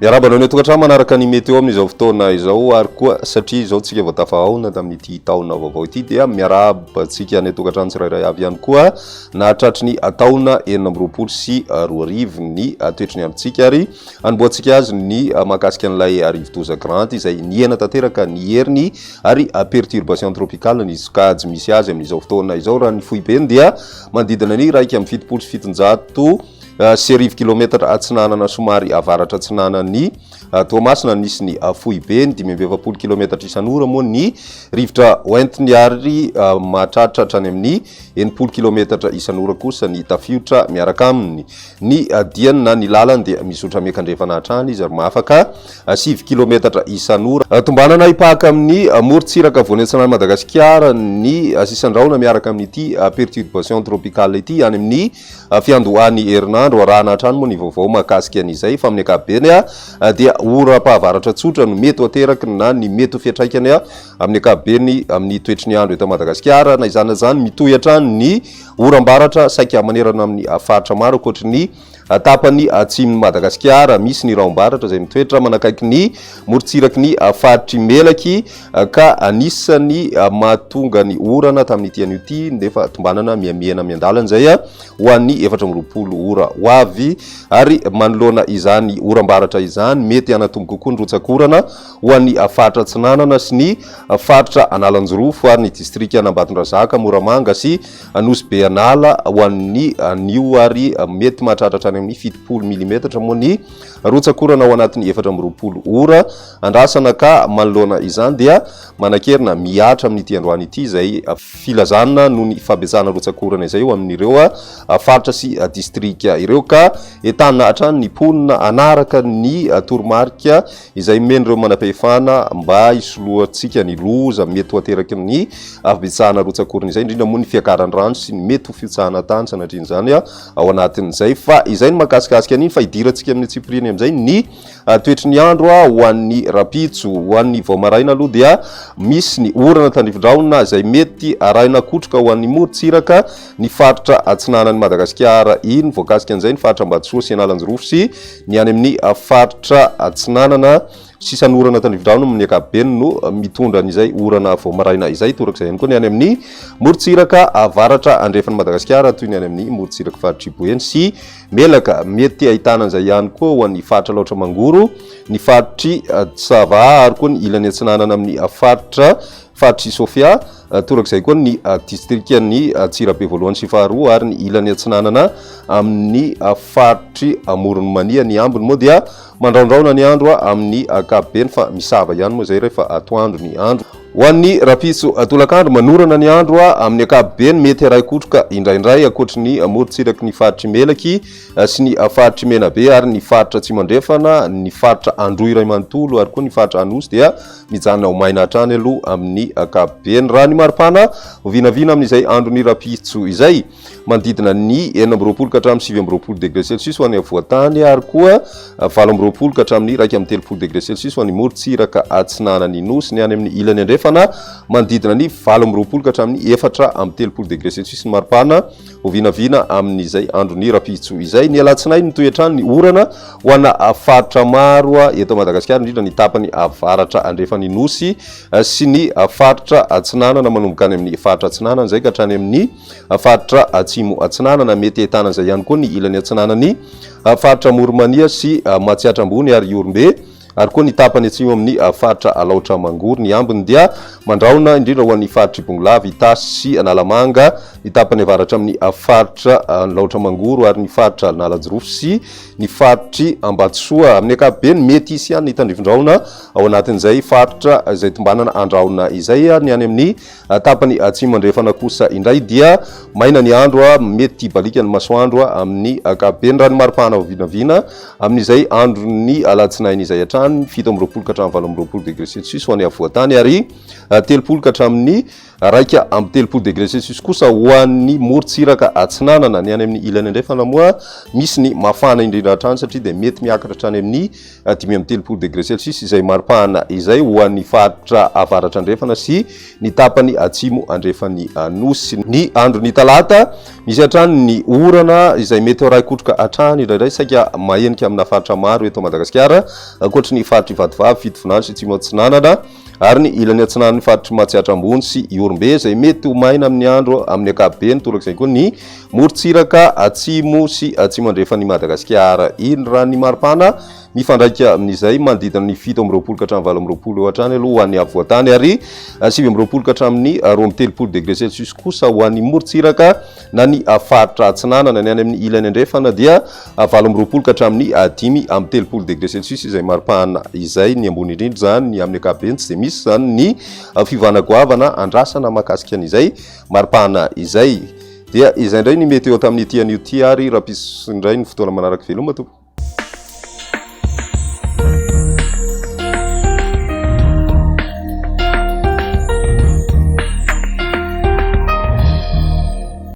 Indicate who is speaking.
Speaker 1: Miarabana ny tokantrano manaraka ny météo amin'izao fotoana izao ary koa satria izao tsika vao tafahona tamin'ity taona vaovao ity dia miarabantsika ny tokantrano tsirairay avy ihany koa nahatratry ny taona 2024 ny toetry ny amintsika ary anomboantsika azy ny mahakasika an'ilay rivodoza grande izay niena tanteraka ny heriny ary perturbation tropicale ny sokajy misy azy amin'izao fotoana izao raha ny fohibeny dia manodidina ny 1.7 serivo kilometatra atsinanana somary avaratra atsinanany Toamasina nisy ny fohibeny 520 kilometatra isan'ora moa ny rivotra oentiny ary mahatratra hatrany amin'ny 80 kilometatra isan'ora kosa ny tafiotra miaraka aminy ny diany na ny lalany dia misotra miakandrefana hatrany izy ary mahafaka 7 kilometatra isan'ora tombanana ipahaka amin'ny morontsiraka voany antsinan'ny Madagascar ny sisandraona miaraka amin'ity perturbation tropicale ity any amin'ny fiandohany herinandro arahana hatrany moa ny vaovao mahakasika an'izay fa amin'ny ankapobeny dia ora-pahavaratra tsotra no mety ateraky na ny mety fiatraikany amin'ny ankapobeny amin'ny toetry ny andro eto Madagasikara na izany zany mitohy hatrany ny oram-baratra saika manerana amin'ny faritra maro ankoatry ny tapany atsimon'ny Madagasikara misy ny raom-baratra izay mitoetra manakaiky ny morontsiraky ny faritry melaky ka anisany mahatonga ny orana tamin'ity an'io ity nefa tombanana miamiana miandalana izay ho an'ny 420 ora ho avy ary manoloana izany oram-baratra izany mety anatombo kokoa ny rotsakorana ho an'ny faritra Atsinanana sy ny faritra Analanjorofo ary ny distrika Anambatondrazaka Moramanga sy Nosy Anala ho an'ny anio ary mety mahatratratra amin'ny 70 mm moa ny rotsakorana ao anatin'ny 420 ora andrasana ka manoloana izany dia manakerina miatra amin'ity androany ity izay filazana noho ny fabetsana rotsakorana izay eo amin'ireo faritra sy distrika ireo ka etana hatrany ny ponina anaraka ny toromarika izay men'ireo manam-pahefana mba isoloantsika ny loza mety ho ateraky ny fabetsana rotsakorana izay indrindra moa ny fiakaran'ny rano sy ny mety ho fitsahana tany sanatria izany ao anatin'izay fa izay ny makasikasika an'iny fa idirantsika amin'ny tsipiriny amin'izay ny toetry ny andro ho an'ny rapitso ho an'ny vaomaraina aloha dia misy ny orana tandrivindraona izay mety arahina kotroka ho an'ny morontsiraka ny faritra atsinanan'ny Madagasikara iny voakasika an'izay ny faritra Ambatsoa sy Analanjorofo sy ny any amin'ny faritra atsinanana sisany orana tandrivindraona amin'ny ankapobeny no mitondra an'izay orana vaomaraina izay torak'izay ihany koa ny any amin'ny morontsiraka avaratra andrefan'ny Madagasikara toy ny any amin'ny morontsiraka faritra Iboeny sy melaka mety ahitana an'izay ihany koa ho an'ny faritra Laotra Mangoro ny faritry Tsava ary koa ny ilany atsinanana amin'ny faritry Sofia torak'izay koa ny distrika ny Tsirabe voalohany sy faharoa ary ny ilany atsinanana amin'ny faritry Moronmania ny ambony moa dia mandraondraona ny andro amin'ny ankapobeny fa misava ihany moa zay rehefa atoandro ny andro ho an'ny rapitso tolakandro manorana ny andro amin'ny ankapobeny mety aray kotroka indraindray ankoatry ny morontsiraky ny faritry Melaky sy ny faritry Menabe ary ny faritra Tsimandrefana ny faritra Andro iray manontolo ary koa ny faritra Anosy dia mijanona ho maina hatrany aloha amin'ny ankapobeny raha ny maripana ho vinavina amin'izay andro ny rapitso izay manodidina ny 20 ka hatramin'ny 27 degré celsius ho an'ny avoatany ary koa 20 ka hatramin'ny 1.30 degré celsius ho an'ny morontsiraka atsinanany Nosy ny any amin'ny ilany andrefana manodidina ny 20 ka hatramin'ny 4.30 degré celsius ny maripana ho vinavina amin'izay andro ny rapitso izay ny alatsinainy mitohy hatrany ny orana ho ana faritra maro eto Madagasikara indrindra ny tapany avaratra andrefan'ny Nosy sy ny faritra atsinanana manomboka any amin'ny faritra atsinanana izay ka hatrany amin'ny faritra atsimo atsinanana mety ahitana izay ihany koa ny ilany atsinanany faritra Morimania sy Matsiatra Ambony ary Iorombe ary koa ny tapany atsimo amin'ny faritra Laotra Mangoro ny ambiny dia mandraona indrindra ho an'ny faritra Ibonglava Itasy sy Analamanga ny tapany avaratra amin'ny faritra Laotra Mangoro ary ny faritra Analanjorofo sy ny faritry Ambatsoa amin'ny ankapobeny mety isy ihany ny tandrivindraona ao anatin'izay faritra izay tombanana andraona izay ny any amin'ny tapany atsimo andrefana kosa indray dia maina ny andro mety balika ny masoandro amin'ny ankapobeny raha ny maripana ho vinavina amin'izay andro ny alatsinainy izay hatrany 17 ka hatramin'ny 20 degré celsius ho an'ny avoatany ary 30 ka hatramin'ny raika amby 30 degré celsius kosa ho an'ny morontsiraka atsinanana ny any amin'ny ilany andrefana moa misy ny mafana indrindra hatrany satria dia mety miakatra hatrany amin'ny 5 amby 30 degré celsius izay maripahana izay ho an'ny faritra avaratra andrefana sy ny tapany atsimo andrefany nosy. Ny andro ny talata misy hatrany ny orana izay mety ho raikotroka hatrany indraindray saika mahenika amina faritra maro eto Madagasikara ankoatra ny faritra Ivadivavy, Fitovinany sy Atsimo Atsinanana ary ny ilany atsinanany faritra Matsiatra Ambony sy Iorombe izay mety ho maina amin'ny andro amin'ny ankapobeny torak'izay koa ny morontsiraka atsimo sy atsimo andrefany Madagasikara. Iny raha ny maripana mifandraika amin'izay manodidina ny 7 amby 20 ka hatramin'ny 8 eo hatrany aloha ho an'ny avoatany ary 7 amby 20 ka hatramin'ny 2 amby 30 degré celsius kosa ho an'ny morontsiraka na ny faritra atsinanana ny any amin'ny ilany andrefana dia 7 amby 20 ka hatramin'ny 5 amby 30 degré celsius izay maripahana izay ny ambony indrindra zany ny amin'ny ankapobeny tsy dia misy zany ny fivanagoavana andrasana mahakasika an'izay maripahana izay dia izay indray ny météo tamin'ny ity an'io ty ary raha pisy indray ny fotoana manaraka veloma tompo.